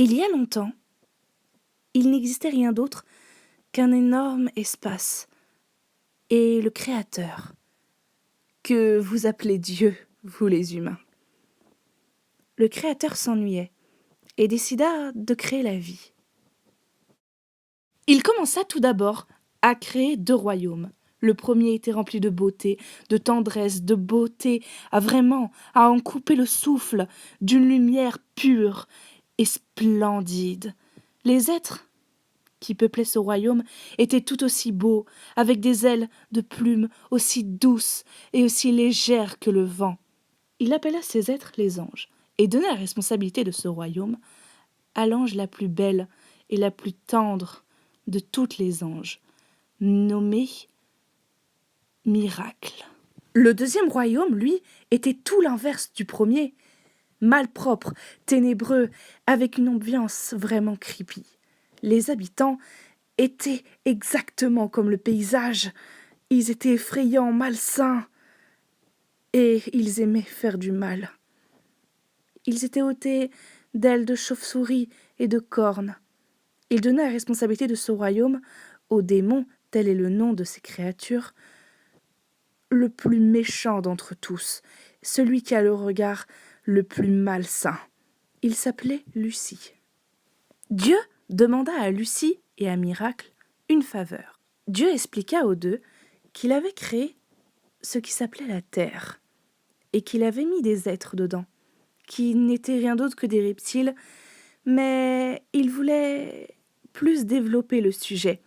Il y a longtemps, il n'existait rien d'autre qu'un énorme espace, et le Créateur, que vous appelez Dieu, vous les humains. Le Créateur s'ennuyait et décida de créer la vie. Il commença tout d'abord à créer 2 royaumes. Le premier était rempli de beauté, de tendresse, de beauté, à en couper le souffle, d'une lumière pure et splendide. Les êtres qui peuplaient ce royaume étaient tout aussi beaux, avec des ailes de plumes aussi douces et aussi légères que le vent. Il appela ces êtres les anges, et donna la responsabilité de ce royaume à l'ange la plus belle et la plus tendre de toutes les anges, nommée Miracle. Le deuxième royaume, lui, était tout l'inverse du premier, malpropre, ténébreux, avec une ambiance vraiment creepy. Les habitants étaient exactement comme le paysage. Ils étaient effrayants, malsains, et ils aimaient faire du mal. Ils étaient ôtés d'ailes de chauve-souris et de cornes. Il donna la responsabilité de ce royaume au démon, tel est le nom de ces créatures, le plus méchant d'entre tous, celui qui a le regard le plus malsain. Il s'appelait Lucie. Dieu demanda à Lucie et à Miracle une faveur. Dieu expliqua aux deux qu'il avait créé ce qui s'appelait la terre, et qu'il avait mis des êtres dedans, qui n'étaient rien d'autre que des reptiles, mais il voulait plus développer le sujet.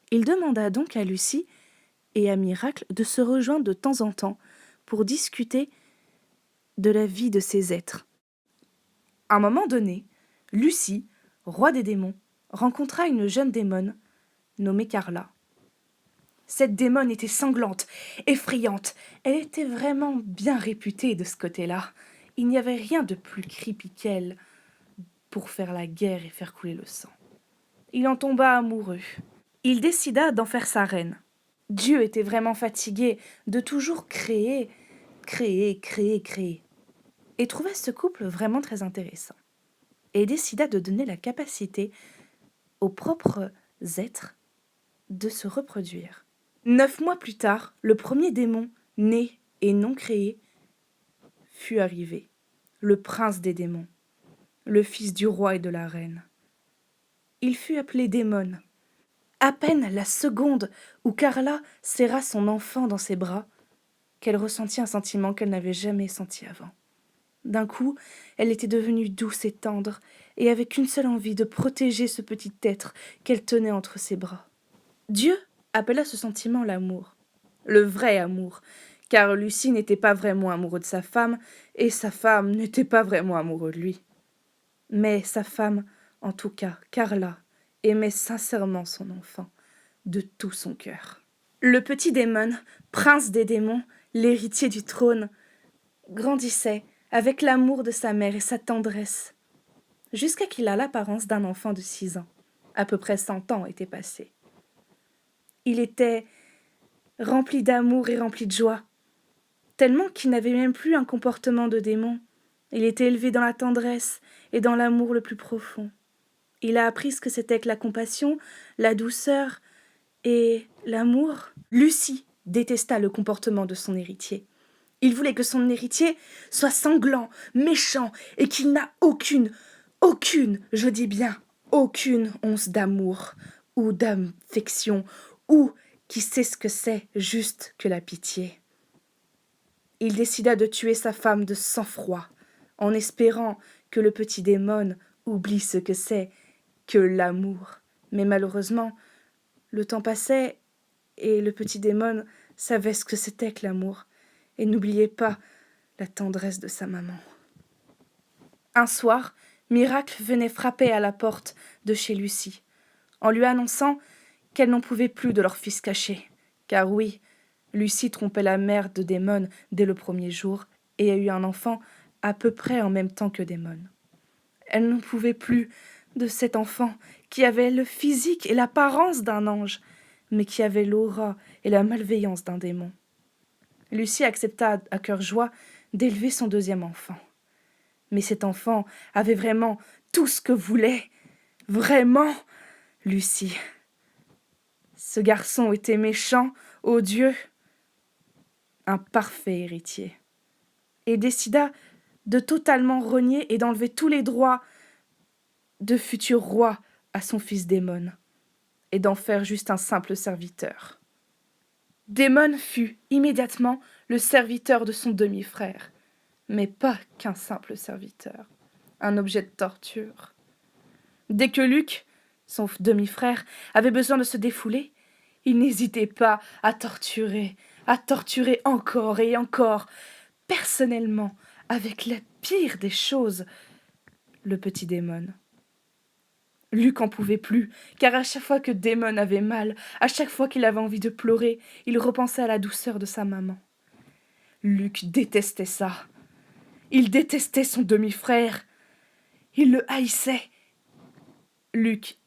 Il demanda donc à Lucie et à Miracle de se rejoindre de temps en temps pour discuter de la vie de ces êtres. À un moment donné, Lucie, roi des démons, rencontra une jeune démone nommée Carla. Cette démone était sanglante, effrayante. Elle était vraiment bien réputée de ce côté-là. Il n'y avait rien de plus creepy qu'elle pour faire la guerre et faire couler le sang. Il en tomba amoureux. Il décida d'en faire sa reine. Dieu était vraiment fatigué de toujours créer, et trouva ce couple vraiment très intéressant. Et décida de donner la capacité aux propres êtres de se reproduire. 9 mois plus tard, le premier démon, né et non créé, fut arrivé, le prince des démons, le fils du roi et de la reine. Il fut appelé Démon. À peine la seconde où Carla serra son enfant dans ses bras, qu'elle ressentit un sentiment qu'elle n'avait jamais senti avant. D'un coup, elle était devenue douce et tendre, et avait qu'une seule envie, de protéger ce petit être qu'elle tenait entre ses bras. Dieu appela ce sentiment l'amour, le vrai amour, car Lucie n'était pas vraiment amoureux de sa femme, et sa femme n'était pas vraiment amoureuse de lui. Mais sa femme, en tout cas, Carla, aimait sincèrement son enfant, de tout son cœur. Le petit démon, prince des démons, l'héritier du trône, grandissait avec l'amour de sa mère et sa tendresse, jusqu'à qu'il a l'apparence d'un enfant de 6 ans. À peu près 100 ans étaient passés. Il était rempli d'amour et rempli de joie, tellement qu'il n'avait même plus un comportement de démon. Il était élevé dans la tendresse et dans l'amour le plus profond. Il a appris ce que c'était que la compassion, la douceur et l'amour. Lucie détesta le comportement de son héritier. Il voulait que son héritier soit sanglant, méchant, et qu'il n'a aucune, je dis bien, aucune once d'amour, ou d'affection, ou qui sait ce que c'est juste que la pitié. Il décida de tuer sa femme de sang-froid, en espérant que le petit démon oublie ce que c'est que l'amour. Mais malheureusement, le temps passait, et le petit démon savait ce que c'était que l'amour, et n'oubliait pas la tendresse de sa maman. Un soir, Miracle venait frapper à la porte de chez Lucie, en lui annonçant qu'elle n'en pouvait plus de leur fils caché. Car oui, Lucie trompait la mère de Démon dès le premier jour, et a eu un enfant à peu près en même temps que Démon. Elle n'en pouvait plus de cet enfant qui avait le physique et l'apparence d'un ange, mais qui avait l'aura et la malveillance d'un démon. Lucie accepta à cœur joie d'élever son deuxième enfant. Mais cet enfant avait vraiment tout ce que voulait, vraiment, Lucie. Ce garçon était méchant, odieux, un parfait héritier, et décida de totalement renier et d'enlever tous les droits de futur roi à son fils Démon, et d'en faire juste un simple serviteur. Démon fut immédiatement le serviteur de son demi-frère, mais pas qu'un simple serviteur, un objet de torture. Dès que Luc, son demi-frère, avait besoin de se défouler, il n'hésitait pas à torturer encore et encore, personnellement, avec la pire des choses, le petit Démon. Luc en pouvait plus, car à chaque fois que Démon avait mal, à chaque fois qu'il avait envie de pleurer, il repensait à la douceur de sa maman. Luc détestait ça. Il détestait son demi-frère. Il le haïssait. Luc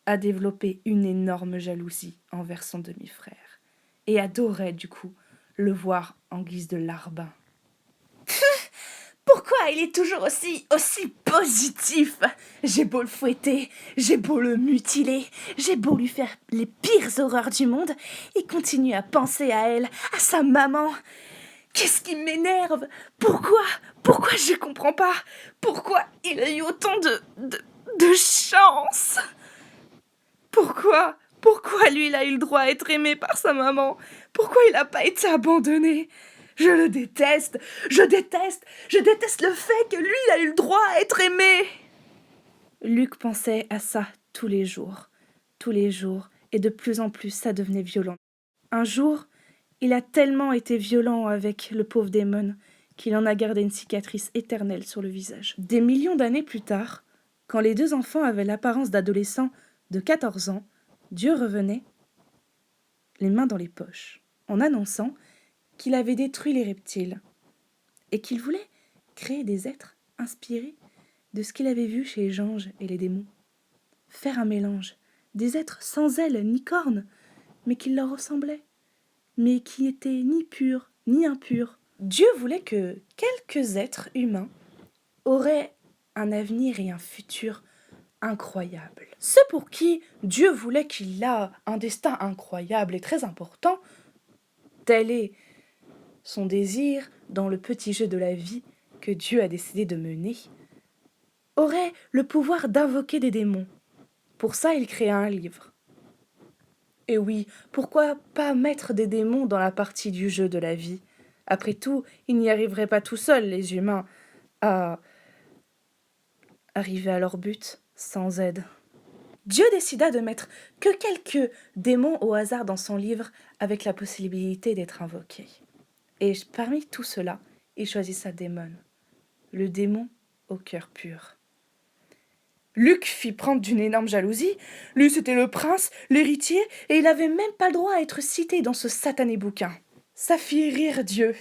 a développé une énorme jalousie envers son demi-frère et adorait du coup le voir en guise de larbin. Pourquoi il est toujours aussi positif? J'ai beau le fouetter, j'ai beau le mutiler, j'ai beau lui faire les pires horreurs du monde, il continue à penser à elle, à sa maman. Qu'est-ce qui m'énerve? Pourquoi je comprends pas? Pourquoi il a eu autant de chance? Pourquoi lui il a eu le droit à être aimé par sa maman? Pourquoi il n'a pas été abandonné? Je le déteste, je déteste le fait que lui il a eu le droit à être aimé. Luc pensait à ça tous les jours, et de plus en plus ça devenait violent. Un jour, il a tellement été violent avec le pauvre Démon qu'il en a gardé une cicatrice éternelle sur le visage. Des millions d'années plus tard, quand les deux enfants avaient l'apparence d'adolescents de 14 ans, Dieu revenait, les mains dans les poches, en annonçant qu'il avait détruit les reptiles et qu'il voulait créer des êtres inspirés de ce qu'il avait vu chez les anges et les démons. Faire un mélange, des êtres sans ailes ni cornes, mais qui leur ressemblaient, mais qui étaient ni purs ni impurs. Dieu voulait que quelques êtres humains auraient un avenir et un futur incroyable. Ceux pour qui Dieu voulait qu'il a un destin incroyable et très important, tel est son désir dans le petit jeu de la vie que Dieu a décidé de mener, aurait le pouvoir d'invoquer des démons. Pour ça, il créa un livre. Et oui, pourquoi pas mettre des démons dans la partie du jeu de la vie? Après tout, ils n'y arriveraient pas tout seuls, les humains, à arriver à leur but sans aide. Dieu décida de mettre que quelques démons au hasard dans son livre avec la possibilité d'être invoqués. Et parmi tout cela, il choisissa Démon, le démon au cœur pur. Luc fit prendre d'une énorme jalousie. Lui, c'était le prince, l'héritier, et il n'avait même pas le droit à être cité dans ce satané bouquin. Ça fit rire Dieu,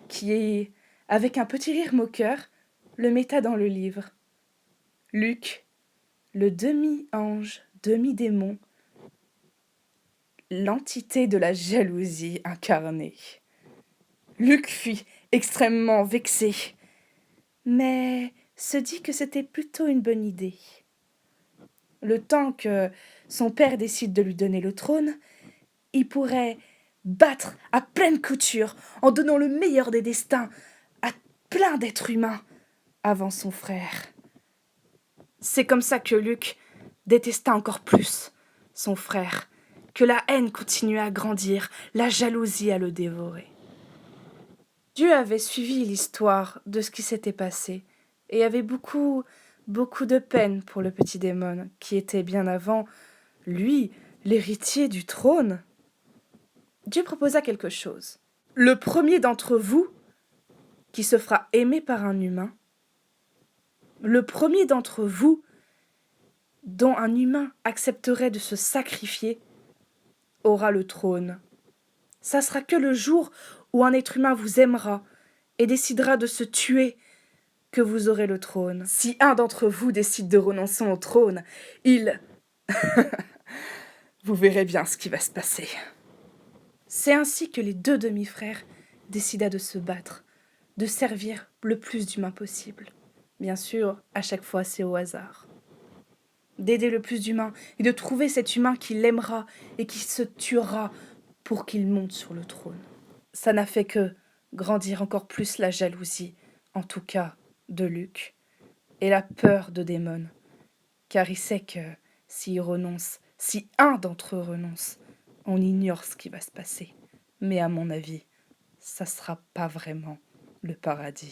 qui, avec un petit rire moqueur, le metta dans le livre. Luc, le demi-ange, demi-démon, l'entité de la jalousie incarnée. Luc fut extrêmement vexé, mais se dit que c'était plutôt une bonne idée. Le temps que son père décide de lui donner le trône, il pourrait battre à pleine couture en donnant le meilleur des destins à plein d'êtres humains avant son frère. C'est comme ça que Luc détesta encore plus son frère, que la haine continuait à grandir, la jalousie à le dévorer. Dieu avait suivi l'histoire de ce qui s'était passé et avait beaucoup de peine pour le petit Démon, qui était bien avant, lui, l'héritier du trône. Dieu proposa quelque chose. Le premier d'entre vous qui se fera aimer par un humain, le premier d'entre vous dont un humain accepterait de se sacrifier, aura le trône. Ça sera que le jour où un être humain vous aimera et décidera de se tuer que vous aurez le trône. Si un d'entre vous décide de renoncer au trône, vous verrez bien ce qui va se passer. C'est ainsi que les deux demi-frères décida de se battre, de servir le plus d'humains possible. Bien sûr, à chaque fois, c'est au hasard. D'aider le plus d'humains et de trouver cet humain qui l'aimera et qui se tuera pour qu'il monte sur le trône. Ça n'a fait que grandir encore plus la jalousie, en tout cas de Luc, et la peur de Démon, car il sait que s'il renonce, si un d'entre eux renonce, on ignore ce qui va se passer. Mais à mon avis, ça sera pas vraiment le paradis.